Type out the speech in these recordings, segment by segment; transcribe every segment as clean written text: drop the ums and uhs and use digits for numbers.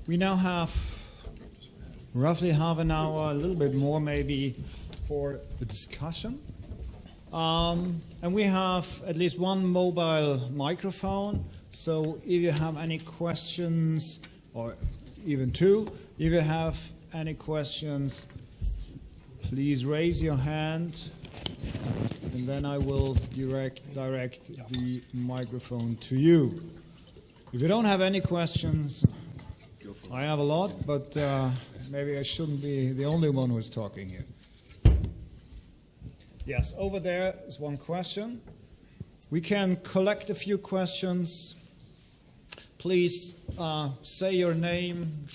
We now have roughly half an hour, a little bit more maybe, for the discussion. And we have at least one mobile microphone. So if you have any questions, or even two, if you have any questions, please raise your hand, and then I will direct the microphone to you. If you don't have any questions, I have a lot, but maybe I shouldn't be the only one who's talking here. Yes, over there is one question. We can collect a few questions. Please say your name,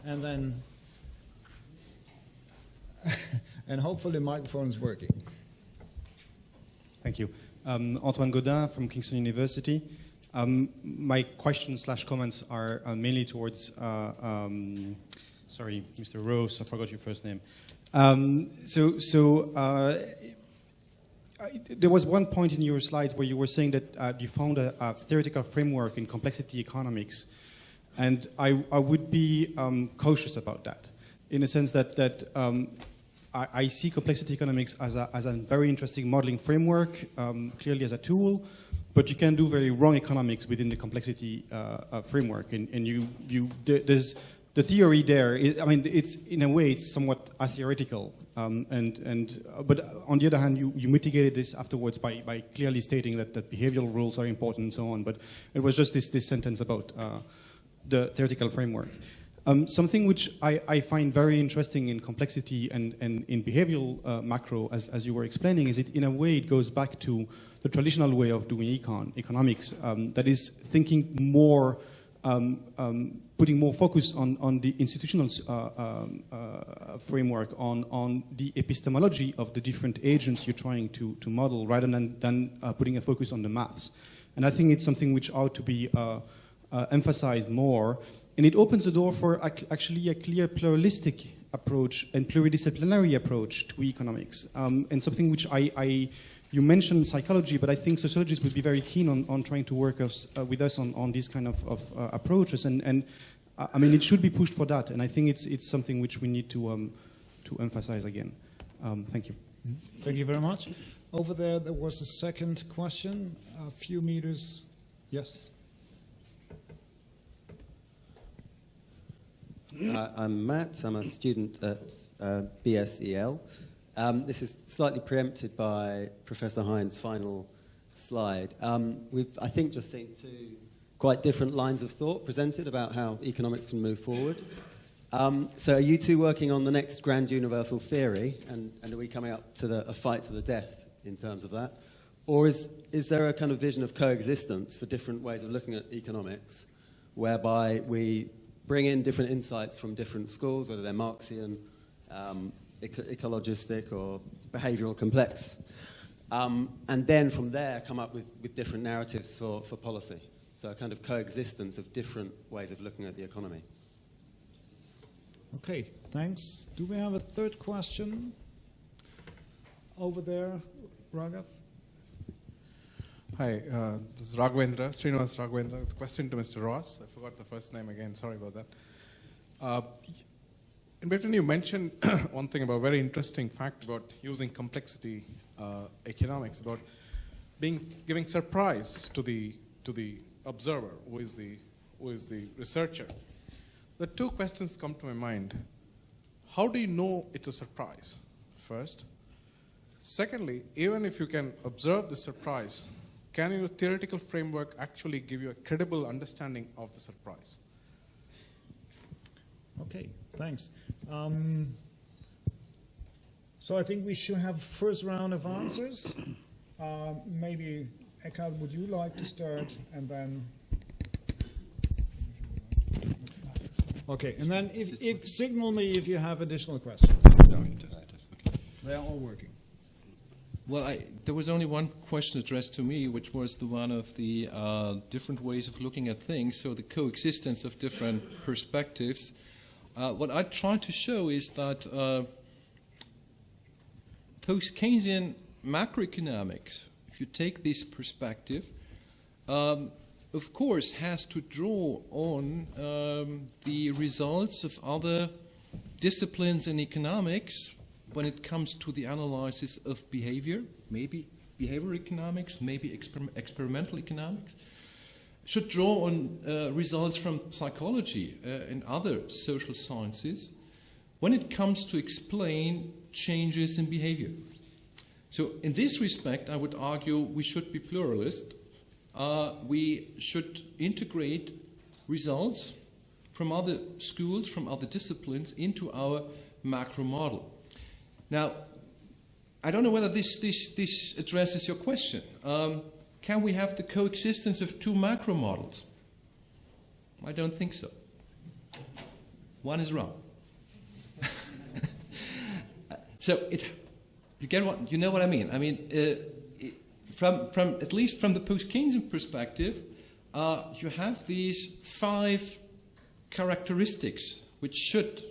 and then and hopefully the microphone is working. Thank you. Antoine Godin from Kingston University. My questions/comments are mainly towards, sorry, Mr. Roos, I forgot your first name. There was one point in your slides where you were saying that you found a theoretical framework in complexity economics, and I would be cautious about that, in the sense that I see complexity economics as a very interesting modeling framework, clearly as a tool, but you can do very wrong economics within the complexity framework, and there's the theory there. It's in a way it's somewhat theoretical, but on the other hand, you mitigated this afterwards by clearly stating that behavioral rules are important and so on. But it was just this sentence about the theoretical framework. Something which I find very interesting in complexity and in behavioral macro, as you were explaining, is in a way it goes back to the traditional way of doing economics, that is thinking more, putting more focus on the institutional framework, on the epistemology of the different agents you're trying to model, rather than putting a focus on the maths. And I think it's something which ought to be emphasized more. And it opens the door for actually a clear pluralistic approach and pluridisciplinary approach to economics. And something which you mentioned psychology, but I think sociologists would be very keen on trying to work with us on these kind of approaches. And I mean, it should be pushed for that. And I think it's something which we need to emphasize again. Thank you. Thank you very much. Over there was a second question, a few meters. Yes. I'm Matt. I'm a student at BSEL. This is slightly preempted by Professor Hein's final slide. We've, I think, just seen two quite different lines of thought presented about how economics can move forward. So are you two working on the next grand universal theory, and are we coming up to a fight to the death in terms of that? Or is there a kind of vision of coexistence for different ways of looking at economics, whereby we bring in different insights from different schools, whether they're Marxian, ecologistic, or behavioral complex, and then from there come up with different narratives for policy? So a kind of coexistence of different ways of looking at the economy. Okay, thanks. Do we have a third question? Over there, Raghav? Hi, this is Raghavendra, Srinivas Raghavendra. It's a question to Mr. Roos. I forgot the first name again, sorry about that. In between, you mentioned one thing about a very interesting fact about using complexity economics, about giving surprise to the observer, who is the researcher. The two questions come to my mind. How do you know it's a surprise, first? Secondly, even if you can observe the surprise, can your theoretical framework actually give you a credible understanding of the surprise? Okay, thanks. So I think we should have a first round of answers. Maybe, Eckhard, would you like to start, and then... Okay, and then if signal me if you have additional questions. No, it does. Okay. They are all working. Well, there was only one question addressed to me, which was the one of the different ways of looking at things, so the coexistence of different perspectives. What I tried to show is that Post-Keynesian macroeconomics, if you take this perspective, of course, has to draw on the results of other disciplines in economics when it comes to the analysis of behavior, maybe behavioral economics, maybe experimental economics, should draw on results from psychology and other social sciences when it comes to explain changes in behavior. So in this respect, I would argue we should be pluralist. We should integrate results from other schools, from other disciplines into our macro model. Now, I don't know whether this addresses your question. Can we have the coexistence of two macro models? I don't think so. One is wrong. So you know what I mean. I mean, from at least from the Post-Keynesian perspective, you have these 5 characteristics which should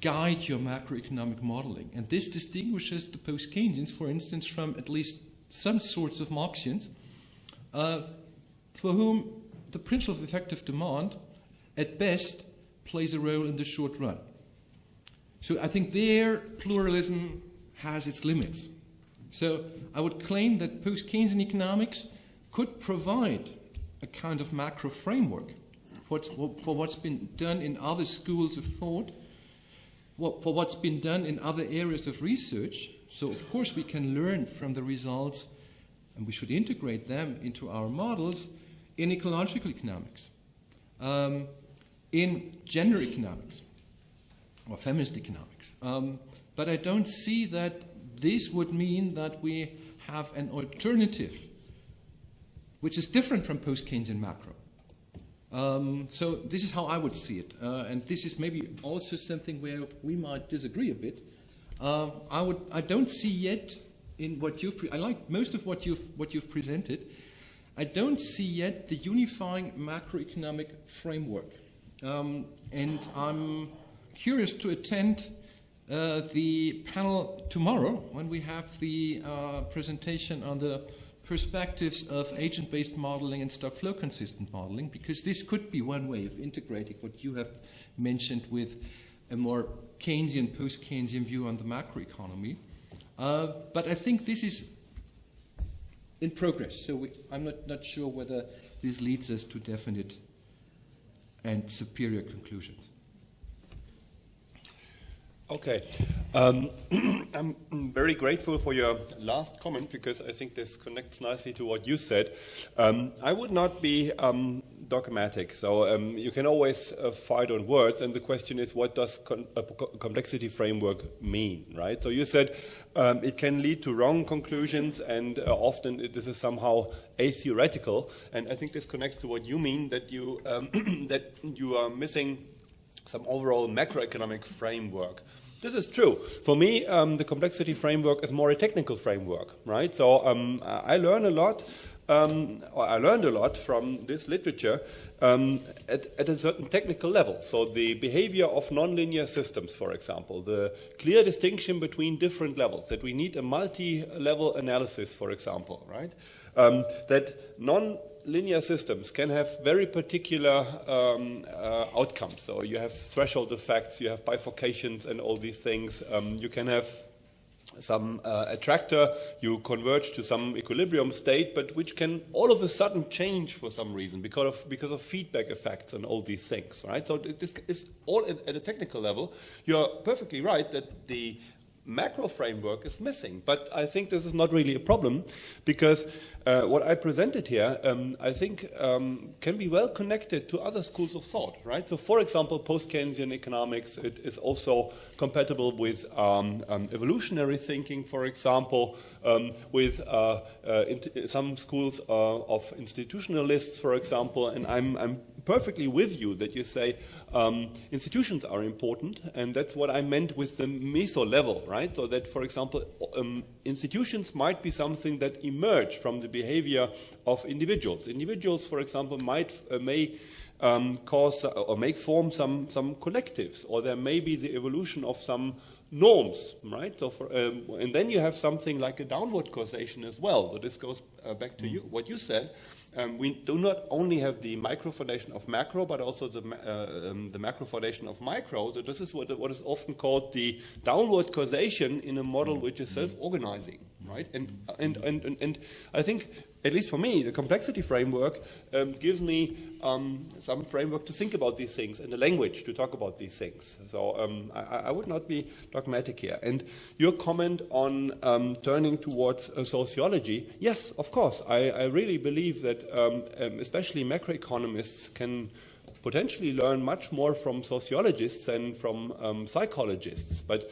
guide your macroeconomic modeling. And this distinguishes the Post-Keynesians, for instance, from at least some sorts of Marxians, for whom the principle of effective demand, at best, plays a role in the short run. So I think there, pluralism has its limits. So I would claim that post-Keynesian economics could provide a kind of macro framework for what's been done in other schools of thought, for what's been done in other areas of research. So of course we can learn from the results, and we should integrate them into our models in ecological economics, in gender economics, or feminist economics. But I don't see that this would mean that we have an alternative which is different from post-Keynesian macro. So this is how I would see it. And this is maybe also something where we might disagree a bit. I don't see yet in what I like most of what you've presented. I don't see yet the unifying macroeconomic framework. And I'm curious to attend the panel tomorrow when we have the presentation on the perspectives of agent-based modeling and stock flow consistent modeling, because this could be one way of integrating what you have mentioned with a more Keynesian, post-Keynesian view on the macroeconomy. But I think this is in progress, so I'm not sure whether this leads us to definite and superior conclusions. Okay. I'm very grateful for your last comment, because I think this connects nicely to what you said. I would not be dogmatic. So you can always fight on words, and the question is, what does a complexity framework mean, right? So you said it can lead to wrong conclusions, and often this is somehow atheoretical. And I think this connects to what you mean, that you that you are missing some overall macroeconomic framework. This is true. For me, the complexity framework is more a technical framework, right? So I learned a lot from this literature at a certain technical level. So the behavior of nonlinear systems, for example, the clear distinction between different levels, that we need a multi-level analysis, for example, right? That non-linear systems can have very particular outcomes. So you have threshold effects, you have bifurcations and all these things. You can have some attractor, you converge to some equilibrium state, but which can all of a sudden change for some reason because of feedback effects and all these things, right? So this is all at a technical level. You're perfectly right that the macro framework is missing, but I think this is not really a problem, because what I presented here, I think can be well connected to other schools of thought, right? So for example, post-Keynesian economics, it is also compatible with evolutionary thinking, for example, with some schools of institutionalists, for example, and I'm perfectly with you that you say institutions are important, and that's what I meant with the meso level, right? So that, for example, institutions might be something that emerge from the behavior of individuals. Individuals, for example, may cause or may form some collectives, or there may be the evolution of some norms, right? So and then you have something like a downward causation as well. So this goes back to you, what you said. We do not only have the microfoundation of macro, but also the macrofoundation of micro. So this is what is often called the downward causation in a model which is self-organizing, right? And I think, at least for me, the complexity framework gives me some framework to think about these things and the language to talk about these things. So I would not be dogmatic here. And your comment on turning towards sociology, yes, of course. I really believe that especially macroeconomists can potentially learn much more from sociologists than from psychologists. But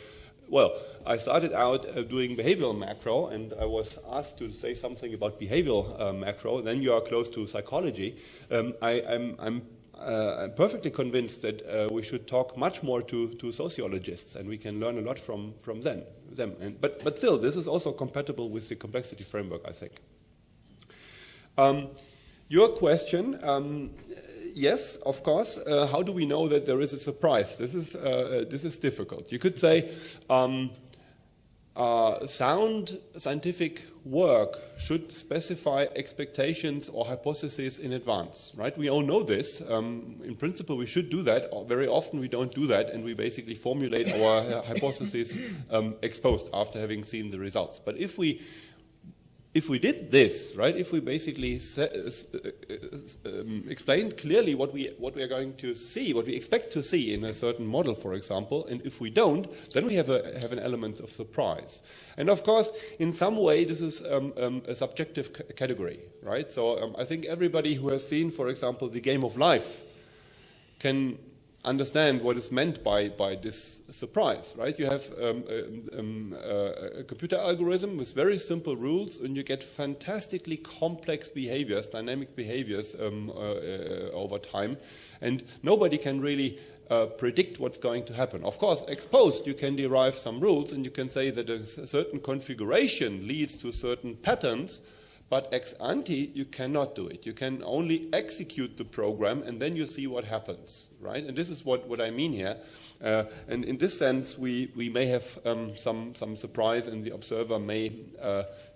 well, I started out doing behavioral macro, and I was asked to say something about behavioral macro. Then you are close to psychology. I'm perfectly convinced that we should talk much more to sociologists, and we can learn a lot from them. But still, this is also compatible with the complexity framework, I think. Your question. Yes, of course. How do we know that there is a surprise? This is difficult. You could say sound scientific work should specify expectations or hypotheses in advance, right? We all know this. In principle, we should do that. Very often, we don't do that, and we basically formulate our hypotheses ex post after having seen the results. But if we did this, right, if we basically explained clearly what we are going to see, what we expect to see in a certain model, for example, and if we don't, then we have an element of surprise. And of course, in some way, this is a subjective category, right? So I think everybody who has seen, for example, The Game of Life can understand what is meant by this surprise, right? You have a computer algorithm with very simple rules, and you get fantastically complex behaviors, dynamic behaviors over time, and nobody can really predict what's going to happen. Of course, ex post, you can derive some rules, and you can say that a certain configuration leads to certain patterns, but ex ante, you cannot do it. You can only execute the program, and then you see what happens, right? And this is what I mean here. And in this sense, we may have some surprise, and the observer may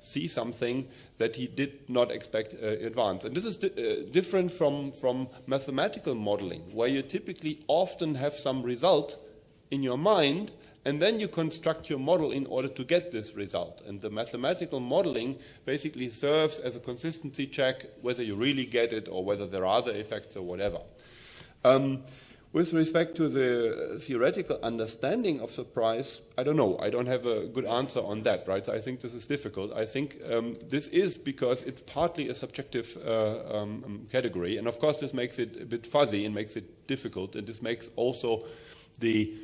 see something that he did not expect in advance. And this is different from mathematical modeling, where you typically often have some result in your mind, and then you construct your model in order to get this result. And the mathematical modeling basically serves as a consistency check whether you really get it or whether there are other effects or whatever. With respect to the theoretical understanding of surprise, I don't know. I don't have a good answer on that, right? So I think this is difficult. I think this is because it's partly a subjective category. And of course, this makes it a bit fuzzy and makes it difficult. And this makes also the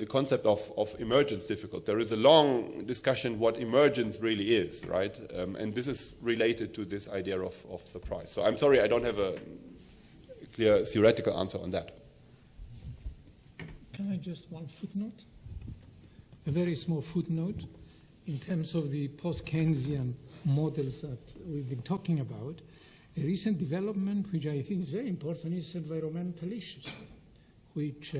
concept of emergence difficult. There is a long discussion what emergence really is, right? And this is related to this idea of surprise. So I'm sorry, I don't have a clear theoretical answer on that. Can I just one footnote? A very small footnote in terms of the post-Keynesian models that we've been talking about. A recent development, which I think is very important, is environmental issues, which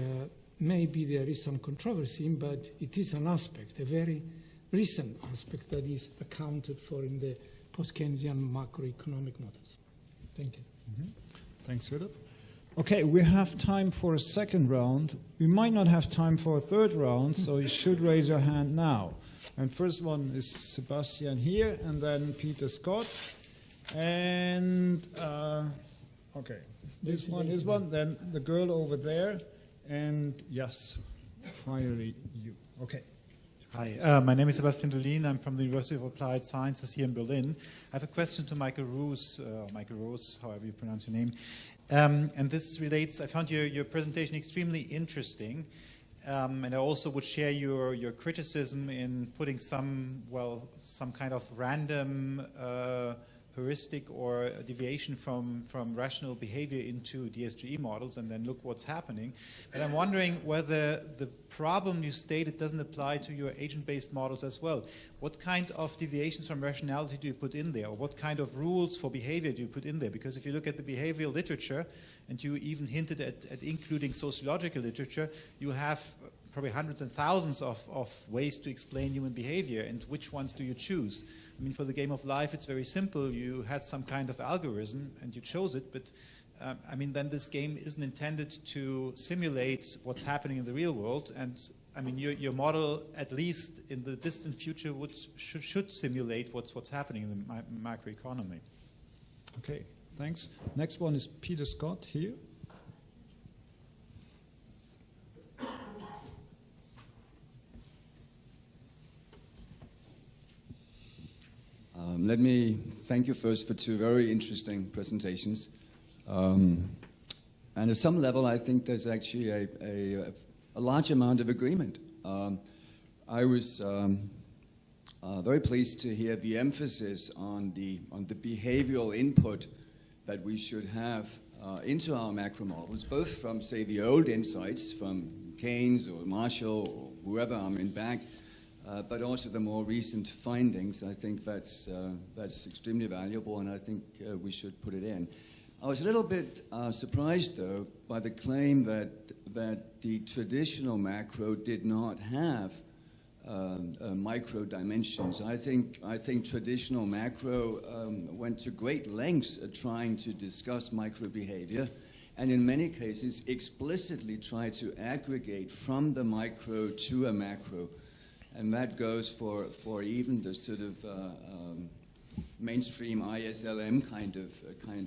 maybe there is some controversy in, but it is an aspect, a very recent aspect that is accounted for in the post-Keynesian macroeconomic models. Thank you. Mm-hmm. Thanks, Philip. Okay, we have time for a second round. We might not have time for a third round, so you should raise your hand now. And first one is Sebastian here, and then Peter Scott. And, okay, this one, then the girl over there. And yes, finally you. Okay. Hi, my name is Sebastian Dolan. I'm from the University of Applied Sciences here in Berlin. I have a question to Michael Roos, however you pronounce your name. And this relates, I found your presentation extremely interesting. And I also would share your criticism in putting some kind of random heuristic or a deviation from rational behavior into DSGE models and then look what's happening. But I'm wondering whether the problem you stated doesn't apply to your agent-based models as well. What kind of deviations from rationality do you put in there? Or what kind of rules for behavior do you put in there? Because if you look at the behavioral literature, and you even hinted at including sociological literature, you have probably hundreds and thousands of ways to explain human behavior, and which ones do you choose? I mean, for the game of life, it's very simple. You had some kind of algorithm and you chose it, but I mean, then this game isn't intended to simulate what's happening in the real world. And I mean, your model, at least in the distant future, should simulate what's happening in the macroeconomy. Okay, thanks. Next one is Peter Scott here. Let me thank you first for two very interesting presentations. And at some level, I think there's actually a large amount of agreement. I was very pleased to hear the emphasis on the behavioral input that we should have into our macro models, both from, say, the old insights from Keynes or Marshall or whoever back, but also the more recent findings. I think that's extremely valuable, and I think we should put it in. I was a little bit surprised, though, by the claim that the traditional macro did not have micro dimensions. I think traditional macro went to great lengths at trying to discuss micro behavior, and in many cases explicitly try to aggregate from the micro to a macro. And that goes for even the sort of mainstream ISLM kind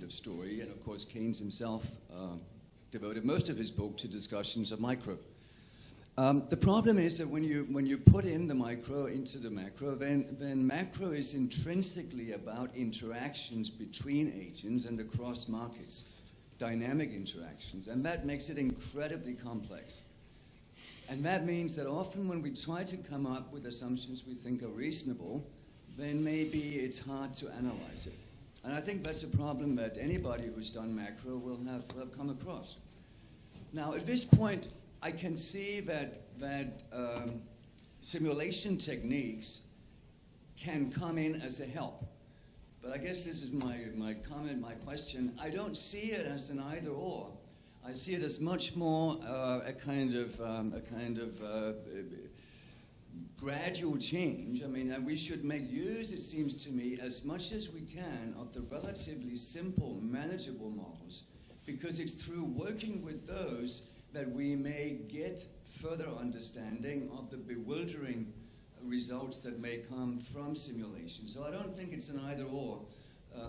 of story. And of course, Keynes himself devoted most of his book to discussions of micro. The problem is that when you put in the micro into the macro, then macro is intrinsically about interactions between agents and across markets, dynamic interactions, and that makes it incredibly complex. And that means that often when we try to come up with assumptions we think are reasonable, then maybe it's hard to analyze it. And I think that's a problem that anybody who's done macro will have come across. Now, at this point, I can see that simulation techniques can come in as a help. But I guess this is my comment, my question. I don't see it as an either-or. I see it as much more a kind of gradual change. I mean, we should make use, it seems to me, as much as we can of the relatively simple, manageable models, because it's through working with those that we may get further understanding of the bewildering results that may come from simulation. So I don't think it's an either-or,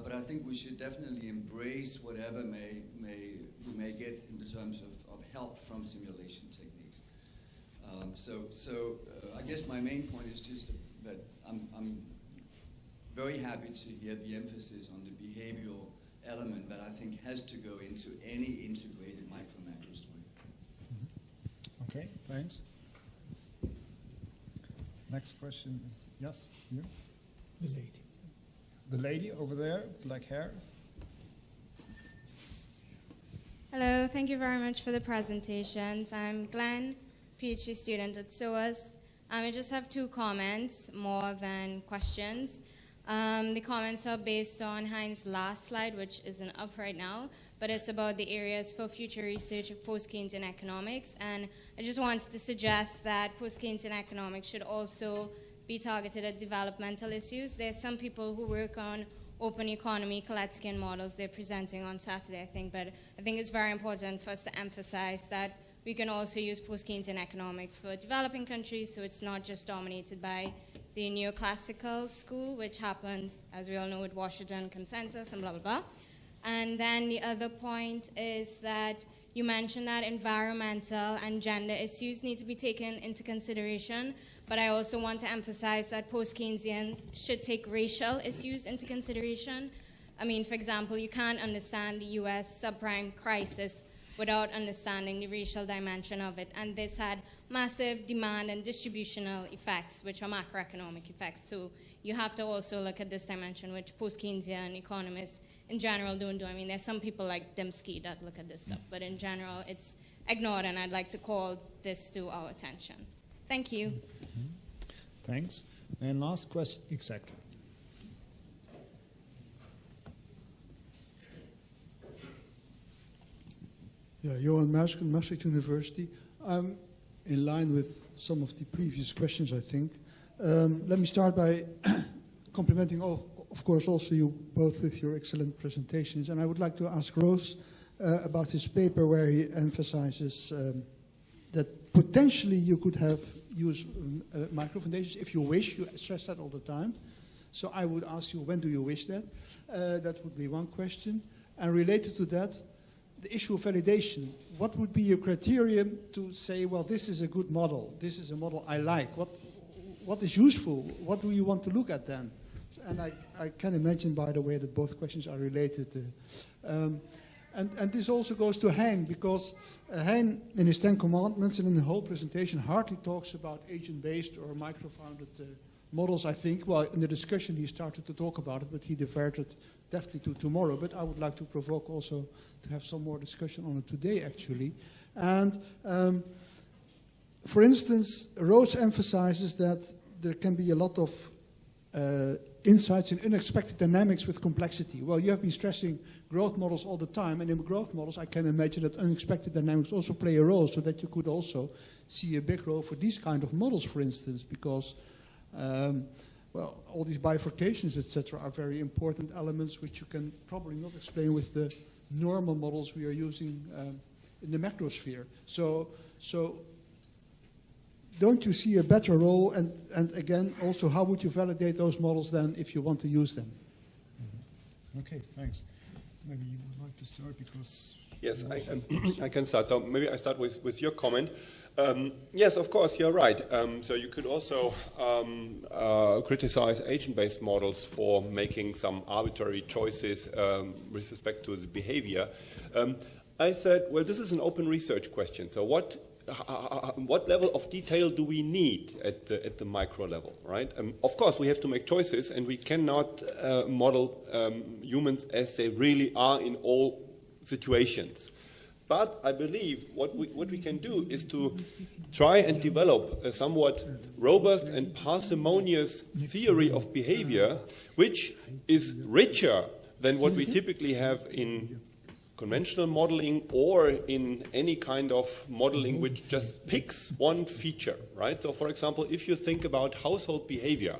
but I think we should definitely embrace whatever we may get in the terms of help from simulation techniques. I guess my main point is just that I'm very happy to hear the emphasis on the behavioral element that I think has to go into any integrated micro-macro story. Okay, thanks. Next question is, yes, you? The lady. The lady over there, black hair. Hello, thank you very much for the presentations. I'm Glenn, PhD student at SOAS. I just have two comments more than questions. The comments are based on Hein's last slide, which isn't up right now, but it's about the areas for future research of post-Keynesian economics. And I just wanted to suggest that post-Keynesian economics should also be targeted at developmental issues. There's some people who work on open economy, Kaleckian models they're presenting on Saturday, I think, but I think it's very important for us to emphasize that we can also use post-Keynesian economics for developing countries, so it's not just dominated by the neoclassical school, which happens, as we all know, with Washington Consensus and blah, blah, blah. And then the other point is that you mentioned that environmental and gender issues need to be taken into consideration, but I also want to emphasize that post-Keynesians should take racial issues into consideration. I mean, for example, you can't understand the US subprime crisis without understanding the racial dimension of it, and this had massive demand and distributional effects, which are macroeconomic effects. So you have to also look at this dimension, which post-Keynesian economists in general don't do. I mean, there's some people like Dembski that look at this stuff, but in general, it's ignored, and I'd like to call this to our attention. Thank you. Mm-hmm. Thanks. And last question, exactly. Yeah, Johan Maaskant, Maastricht University. in line with some of the previous questions, I think. Let me start by complimenting, of course, also you both with your excellent presentations. And I would like to ask Roos about his paper where he emphasizes that potentially you could use microfoundations if you wish. You stress that all the time. So I would ask you, when do you wish that? That would be one question. And related to that, the issue of validation. What would be your criterion to say, well, this is a good model. This is a model I like. What is useful? What do you want to look at then? And I can imagine, by the way, that both questions are related. And this also goes to Hein, because Hein, in his 10 Commandments and in the whole presentation, hardly talks about agent-based or micro-founded models, I think. Well, in the discussion he started to talk about it, but he diverted definitely to tomorrow. But I would like to provoke also to have some more discussion on it today, actually. And for instance, Roos emphasizes that there can be a lot of insights in unexpected dynamics with complexity. Well, you have been stressing growth models all the time, and in growth models I can imagine that unexpected dynamics also play a role, so that you could also see a big role for these kind of models, for instance, because well, all these bifurcations, etc., are very important elements which you can probably not explain with the normal models we are using in the macrosphere. So don't you see a better role? And again, also, how would you validate those models then if you want to use them? Mm-hmm. Okay, thanks. Maybe you would like to start because... Yes, I can start. So maybe I start with your comment. Yes, of course, you're right. So you could also criticize agent-based models for making some arbitrary choices with respect to the behavior. I thought, well, this is an open research question. So what level of detail do we need at the micro level, right? Of course, we have to make choices, and we cannot model humans as they really are in all situations. But I believe what we can do is to try and develop a somewhat robust and parsimonious theory of behavior, which is richer than what we typically have in conventional modeling or in any kind of modeling which just picks one feature, right? So, for example, if you think about household behavior,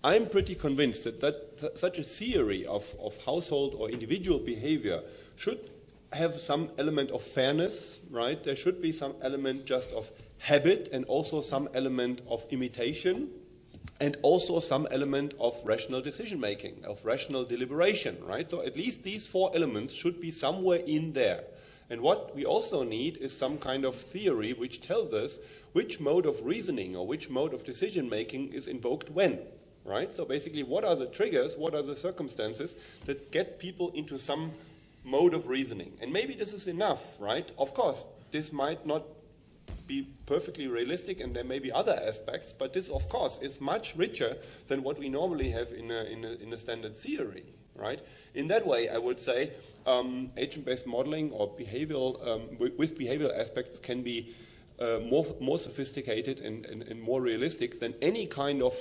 I'm pretty convinced that such a theory of household or individual behavior should have some element of fairness, right? There should be some element just of habit and also some element of imitation and also some element of rational decision-making, of rational deliberation, right? So at least these 4 elements should be somewhere in there. And what we also need is some kind of theory which tells us which mode of reasoning or which mode of decision-making is invoked when, right? So basically, what are the triggers, what are the circumstances that get people into some mode of reasoning? And maybe this is enough, right? Of course, this might not be perfectly realistic, and there may be other aspects, but this, of course, is much richer than what we normally have in a standard theory, right? In that way, I would say agent-based modeling or behavioral with behavioral aspects can be more sophisticated and more realistic than any kind of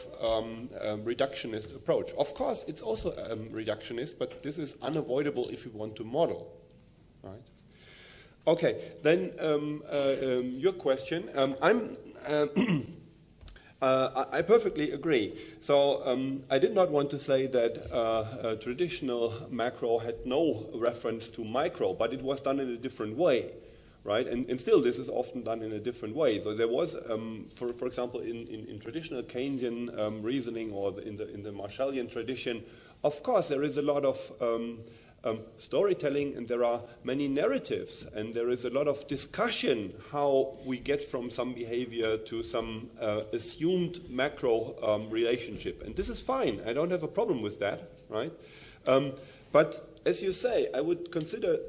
reductionist approach. Of course, it's also reductionist, but this is unavoidable if you want to model, right? Okay, then your question. I perfectly agree. So I did not want to say that traditional macro had no reference to micro, but it was done in a different way, right? And still, this is often done in a different way. So there was, for example, in traditional Keynesian reasoning or in the Marshallian tradition, of course, there is a lot of storytelling, and there are many narratives, and there is a lot of discussion how we get from some behavior to some assumed macro relationship. And this is fine. I don't have a problem with that, right? But as you say, I would consider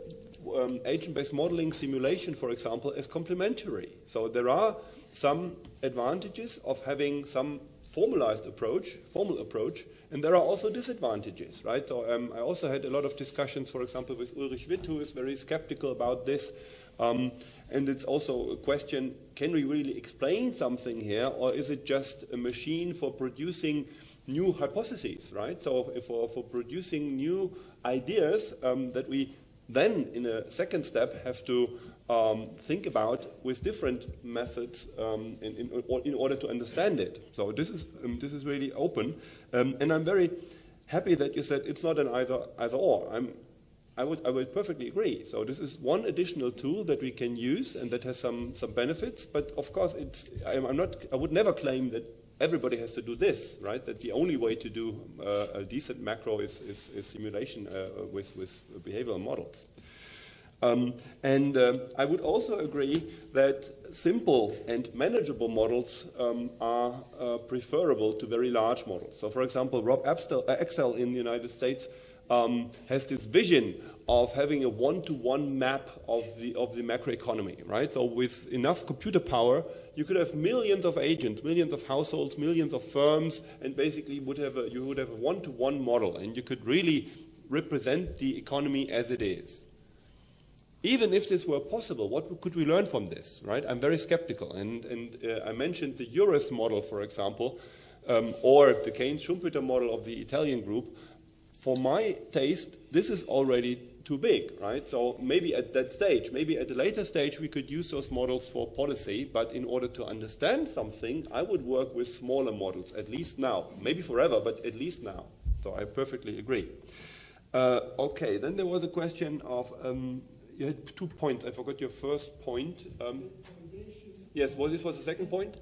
agent-based modeling simulation, for example, as complementary. So there are some advantages of having some formal approach, and there are also disadvantages, right? So I also had a lot of discussions, for example, with Ulrich Witt, who is very skeptical about this. And it's also a question, can we really explain something here, or is it just a machine for producing new hypotheses, right? So for producing new ideas that we then, in a second step, have to think about with different methods in order to understand it. So this is really open, and I'm very happy that you said it's not an either or. I would perfectly agree. So this is one additional tool that we can use and that has some benefits. But of course, I would never claim that everybody has to do this, right? That the only way to do a decent macro is simulation with behavioral models. And I would also agree that simple and manageable models are preferable to very large models. So, for example, Rob Axel in the United States has this vision of having a one-to-one map of the macroeconomy, right? So with enough computer power, you could have millions of agents, millions of households, millions of firms, and basically you would have a one-to-one model, and you could really represent the economy as it is. Even if this were possible, what could we learn from this, right? I'm very skeptical, and I mentioned the Eurus model, for example, or the Keynes-Schumpeter model of the Italian group. For my taste, this is already too big, right? So maybe at that stage, maybe at a later stage, we could use those models for policy, but in order to understand something, I would work with smaller models, at least now. Maybe forever, but at least now. So I perfectly agree. Okay, then there was a question of, you had 2 points. I forgot your first point. Yes, this was the second point?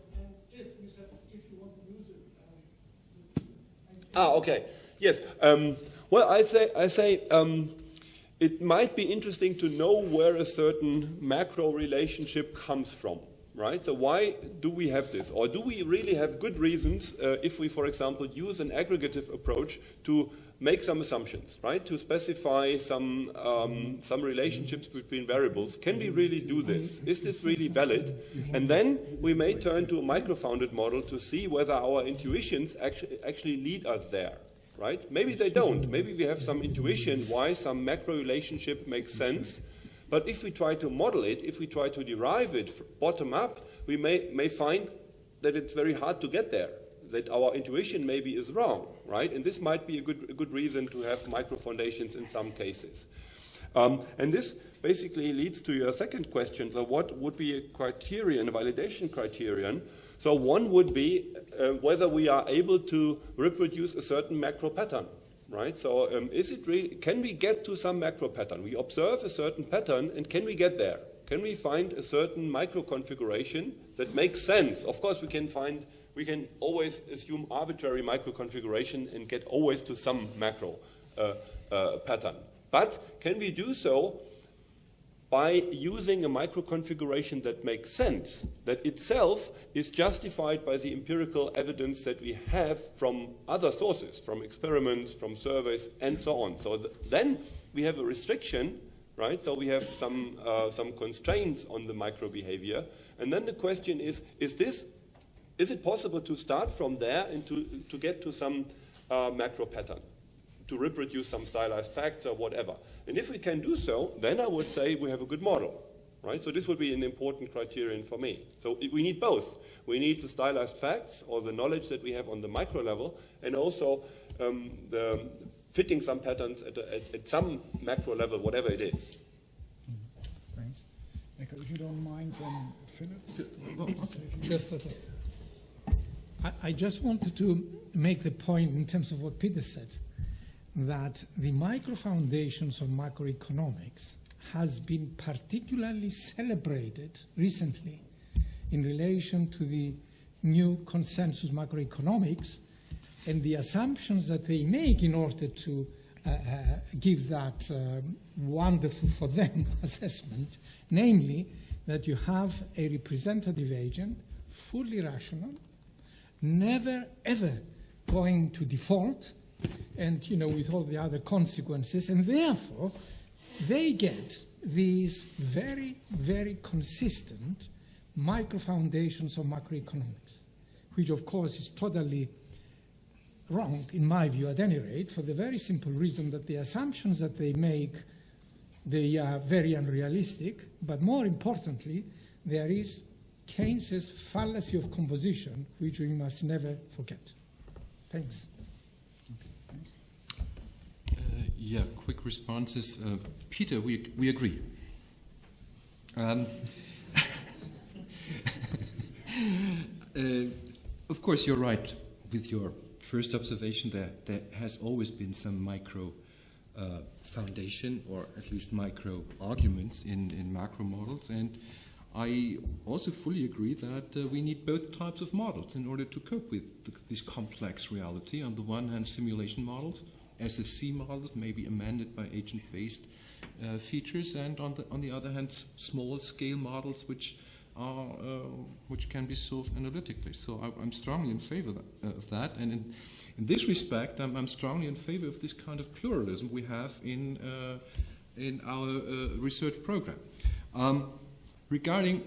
If you want to use it. Okay. Yes. Well, I say it might be interesting to know where a certain macro relationship comes from, right? So why do we have this? Or do we really have good reasons if we, for example, use an aggregative approach to make some assumptions, right? To specify some relationships between variables. Can we really do this? Is this really valid? And then we may turn to a microfounded model to see whether our intuitions actually lead us there. Right? Maybe they don't. Maybe we have some intuition why some macro relationship makes sense. But if we try to model it, if we try to derive it bottom up, we may find that it's very hard to get there, that our intuition maybe is wrong, right? And this might be a good reason to have microfoundations in some cases. And this basically leads to your second question. So what would be a criterion, a validation criterion? So one would be whether we are able to reproduce a certain macro pattern, right? So is it really, can we get to some macro pattern? We observe a certain pattern, and can we get there? Can we find a certain micro configuration that makes sense? Of course, we can always assume arbitrary micro configuration and get always to some macro pattern. But can we do so by using a microconfiguration that makes sense, that itself is justified by the empirical evidence that we have from other sources, from experiments, from surveys, and so on. So then we have a restriction, right? So we have some constraints on the micro behavior. And then the question is it possible to start from there and to get to some macro pattern, to reproduce some stylized facts or whatever? And if we can do so, then I would say we have a good model, right? So this would be an important criterion for me. So we need both. We need the stylized facts or the knowledge that we have on the micro level, and also the fitting some patterns at some macro level, whatever it is. Thanks. If you don't mind, Philip. Just I just wanted to make the point in terms of what Peter said, that the microfoundations of macroeconomics has been particularly celebrated recently in relation to the new consensus macroeconomics and the assumptions that they make in order to give that wonderful for them assessment, namely that you have a representative agent, fully rational, never ever going to default, and with all the other consequences, and therefore they get these very, very consistent microfoundations of macroeconomics, which of course is totally wrong, in my view, at any rate, for the very simple reason that the assumptions that they make, they are very unrealistic, but more importantly, there is Keynes's fallacy of composition, which we must never forget. Thanks. Yeah, quick responses. Peter, we agree. Of course, you're right with your first observation that there has always been some micro foundation, or at least micro arguments in macro models. And I also fully agree that we need both types of models in order to cope with this complex reality. On the one hand, simulation models, SFC models, maybe amended by agent-based features, and on the other hand, small-scale models which can be solved analytically. So I'm strongly in favor of that, and in this respect, I'm strongly in favor of this kind of pluralism we have in our research program. Regarding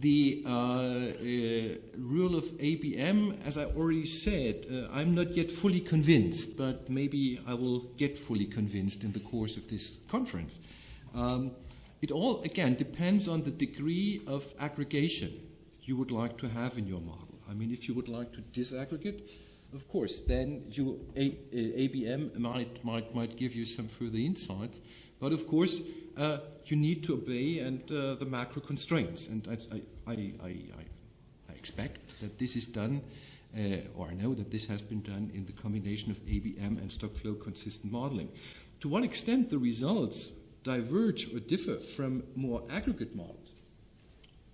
the rule of ABM, as I already said, I'm not yet fully convinced, but maybe I will get fully convinced in the course of this conference. It all, again, depends on the degree of aggregation you would like to have in your model. I mean, if you would like to disaggregate, of course, then ABM might give you some further insights. But of course, you need to obey the macro constraints, and I expect that this is done, or I know that this has been done in the combination of ABM and stock flow consistent modeling. To what extent the results diverge or differ from more aggregate models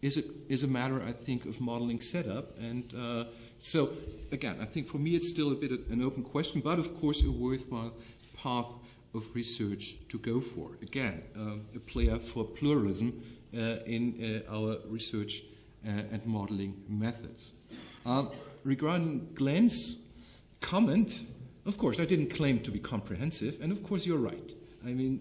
is a matter, I think, of modeling setup, and so again, I think for me it's still a bit an open question, but of course a worthwhile path of research to go for. Again, a player for pluralism in our research and modeling methods. Regarding Glenn's comment, of course, I didn't claim to be comprehensive, and of course you're right. I mean,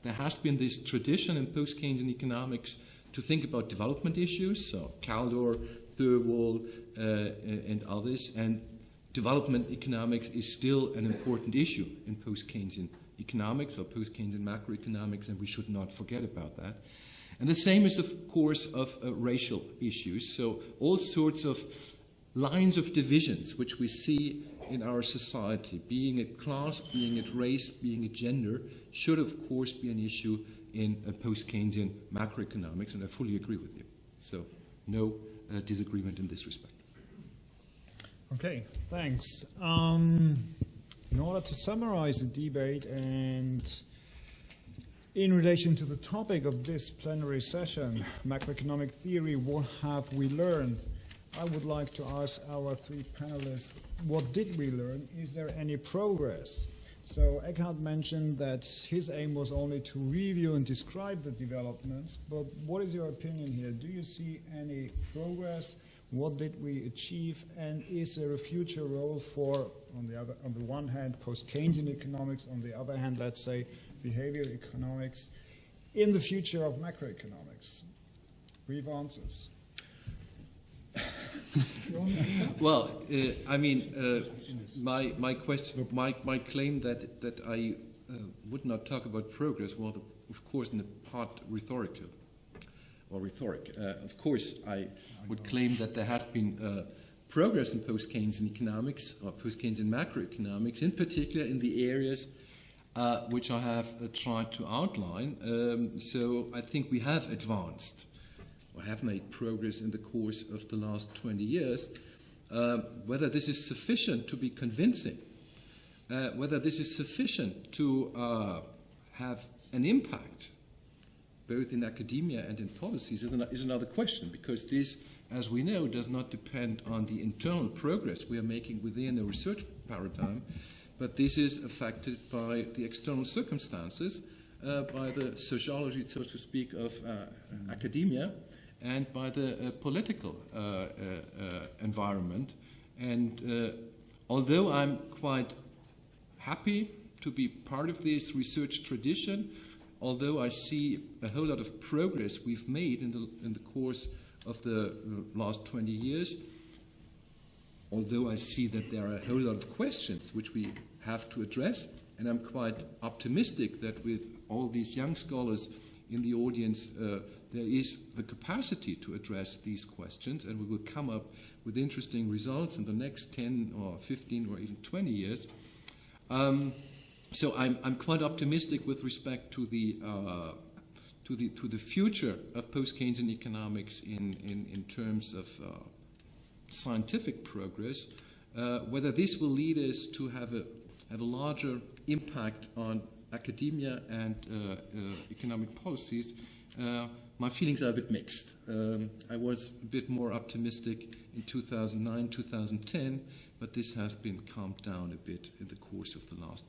there has been this tradition in post-Keynesian economics to think about development issues, so Kaldor, Thirlwall, and others, and development economics is still an important issue in post-Keynesian economics or post-Keynesian macroeconomics, and we should not forget about that. And the same is, of course, of racial issues. So all sorts of lines of divisions which we see in our society, being it class, being it race, being it gender, should, of course, be an issue in post-Keynesian macroeconomics, and I fully agree with you. So no disagreement in this respect. Okay, thanks. In order to summarize the debate and in relation to the topic of this plenary session, macroeconomic theory, what have we learned? I would like to ask our three panelists, what did we learn? Is there any progress? So Eckhard mentioned that his aim was only to review and describe the developments, but what is your opinion here? Do you see any progress? What did we achieve? And is there a future role for, on the one hand, post-Keynesian economics, on the other hand, let's say, behavioral economics, in the future of macroeconomics? Brief answers. Well, I mean, my claim that I would not talk about progress was, of course, in the part rhetoric. Of course, I would claim that there has been progress in post-Keynesian economics or post-Keynesian macroeconomics, in particular in the areas which I have tried to outline. So I think we have advanced or have made progress in the course of the last 20 years. Whether this is sufficient to be convincing, whether this is sufficient to have an impact, both in academia and in policies, is another question, because this, as we know, does not depend on the internal progress we are making within the research paradigm, but this is affected by the external circumstances, by the sociology, so to speak, of academia, and by the political environment. And although I'm quite happy to be part of this research tradition, although I see a whole lot of progress we've made in the course of the last 20 years, although I see that there are a whole lot of questions which we have to address, and I'm quite optimistic that with all these young scholars in the audience, there is the capacity to address these questions, and we will come up with interesting results in the next 10 or 15 or even 20 years. So I'm quite optimistic with respect to the the future of post-Keynesian economics in terms of scientific progress, whether this will lead us to have a larger impact on academia and economic policies, my feelings are a bit mixed. I was a bit more optimistic in 2009, 2010, but this has been calmed down a bit in the course of the last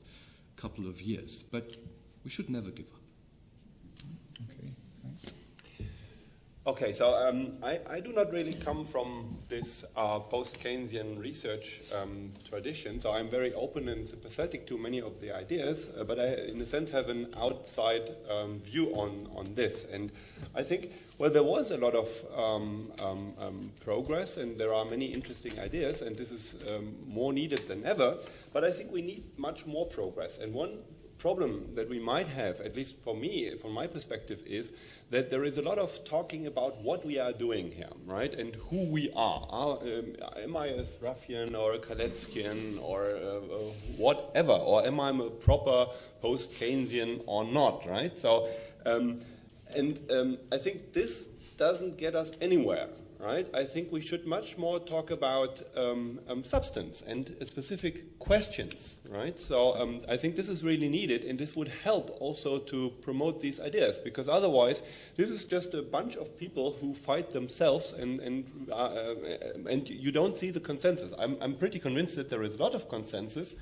couple of years. But we should never give up. Okay, thanks. Okay, so I do not really come from this post-Keynesian research tradition, so I'm very open and sympathetic to many of the ideas, but I, in a sense, have an outside view on this. And I think, well, there was a lot of progress, and there are many interesting ideas, and this is more needed than ever, but I think we need much more progress. And one problem that we might have, at least for me, from my perspective, is that there is a lot of talking about what we are doing here, right, and who we are. Am I a Raffian or a Kaleckian or whatever, or am I a proper post-Keynesian or not, right? So, I think this doesn't get us anywhere. Right? I think we should much more talk about substance and specific questions, right? So I think this is really needed, and this would help also to promote these ideas, because otherwise this is just a bunch of people who fight themselves, and you don't see the consensus. I'm pretty convinced that there is a lot of consensus.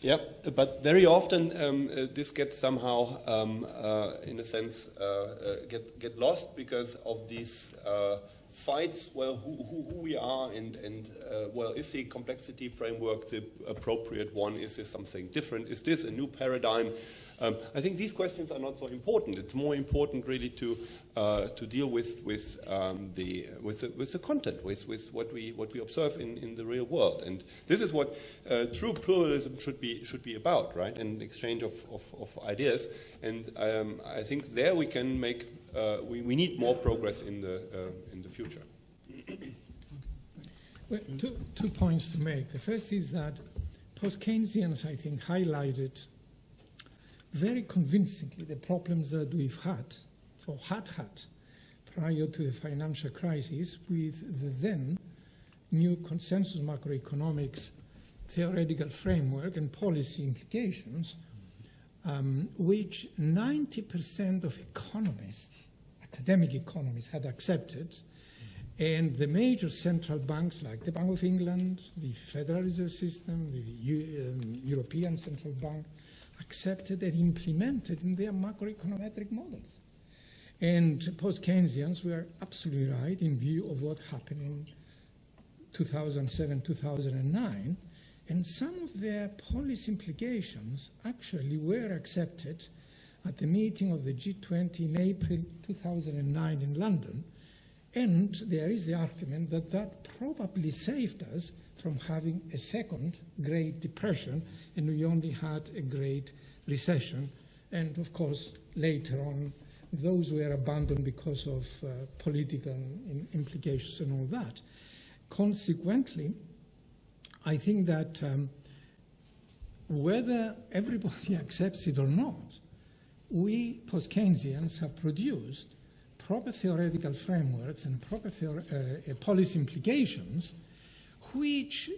Yeah, but very often this gets somehow, in a sense, get lost because of these fights, well, who we are, and well, is the complexity framework the appropriate one? Is this something different? Is this a new paradigm? I think these questions are not so important. It's more important, really, to deal with the content, with what we observe in the real world. And this is what true pluralism should be about, right? An exchange of ideas. And I think there we can make. We need more progress in the future. Well, two points to make. The first is that post-Keynesians, I think, highlighted very convincingly the problems that we've had, or had prior to the financial crisis, with the then new consensus macroeconomics theoretical framework and policy implications, which 90% of economists, academic economists, had accepted, and the major central banks like the Bank of England, the Federal Reserve System, the European Central Bank, accepted and implemented in their macroeconometric models. And post-Keynesians were absolutely right in view of what happened in 2007, 2009, and some of their policy implications actually were accepted at the meeting of the G20 in April 2009 in London. And there is the argument that that probably saved us from having a second Great Depression, and we only had a Great Recession. And of course, later on, those were abandoned because of political implications and all that. Consequently, I think that whether everybody accepts it or not, we post-Keynesians have produced proper theoretical frameworks and proper policy implications, which,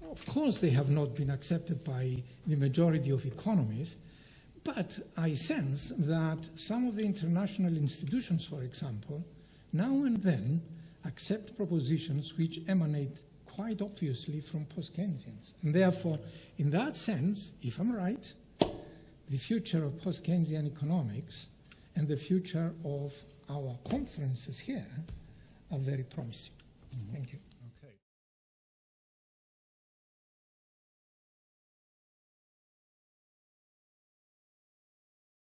of course, they have not been accepted by the majority of economists, but I sense that some of the international institutions, for example, now and then accept propositions which emanate quite obviously from post-Keynesians. And therefore, in that sense, if I'm right, the future of post-Keynesian economics and the future of our conferences here are very promising. Thank you.